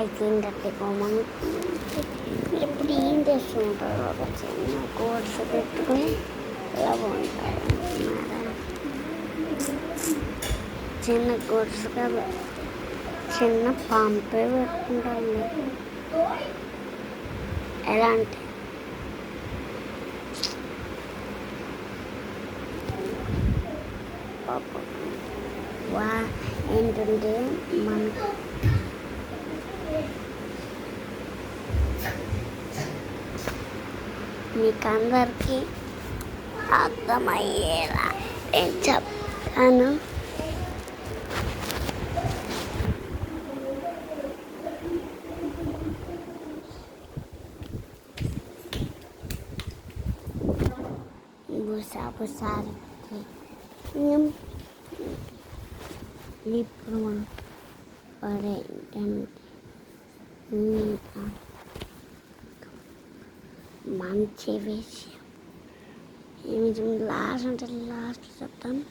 Guys ఏంటంటే మనం ఎప్పుడు ఏం చేస్తుంటారు ఒక చిన్న కోర్స్ పెట్టుకుని ఇలా బాగుంటారు చిన్న కోర్స్ కాదు చిన్న పంపే పెట్టుకుంటారు ఎలా అంటే ఏంటంటే మనకు మీకు అందరికీ అర్థమయ్యేలా నేను చెప్తాను. బుసారి ఇప్పుడు మనం పడే మంచి విషయం ఏమి లాస్ట్ అంటే లాస్ట్ చెప్తాను.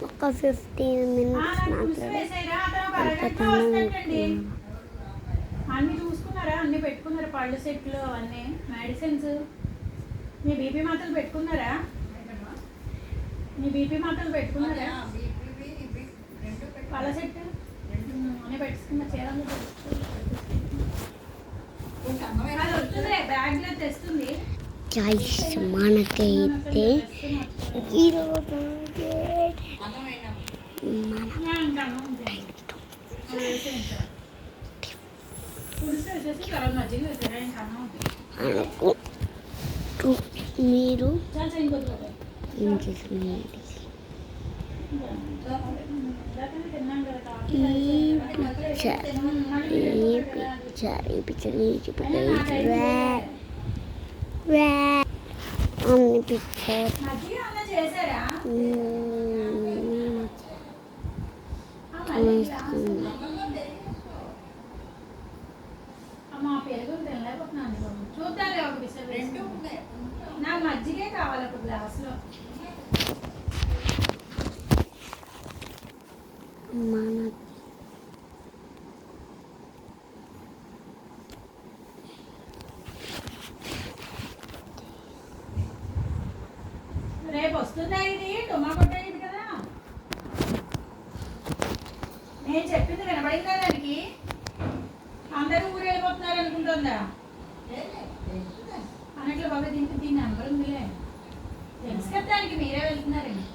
ఒక 15 minutes అన్ని చూసుకున్నారా? అన్ని పెట్టుకున్నారా? పళ్ళు సెట్లు అవన్నీ మెడిసిన్స్ మీ బీపీ మాత్రలు పెట్టుకున్నారా? మీ బీపీ మాత్రలు పెట్టుకున్నారా? పళ్ళ సెట్ అన్నీ పెట్టుకున్నా చీరలు బ్యాగ్లో తెస్తుంది. మనకైతే ఈరోజు మీరు ఏం చేస్తున్నారు? ఈ పిక్చర్ అన్ని పిక్చర్ చూద్దాం నాకు మజ్జిగే కావాలి ఒక గ్లాసులో. మన రేపు వస్తుందా ఇది టొమాటో ఇది కదా? నేను చెప్పింది వినబడిందా దానికి? అందరూ ఊరు వెళ్ళిపోతున్నారు అనుకుంటుందా? అన్నట్లు బాగా దీనికి నెంబర్ ఉందిలే తెలుసు కదా దానికి. మీరే వెళ్తున్నారండి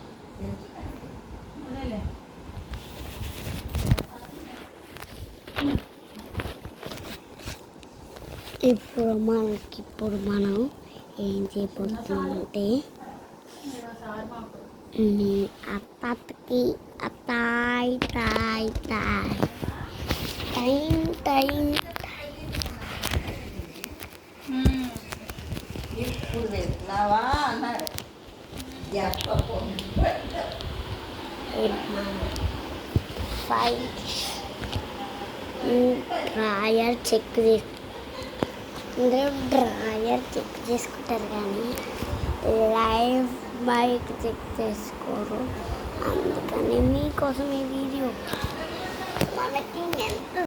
అదేలే. ఇప్పుడు మనం ఏం చేయబోతుందంటే అత్తకి అత్తాయి తాయి తాయి టైం టైం ఇప్పుడు వెళ్తున్నావా అన్నారు. డ్రాయర్ చెక్ చేసుకుంటారు కానీ లైవ్ బైక్ చెక్ చేసుకోరు. అందుకని మీకోసం ఈ వీడియో మనకి ఎంత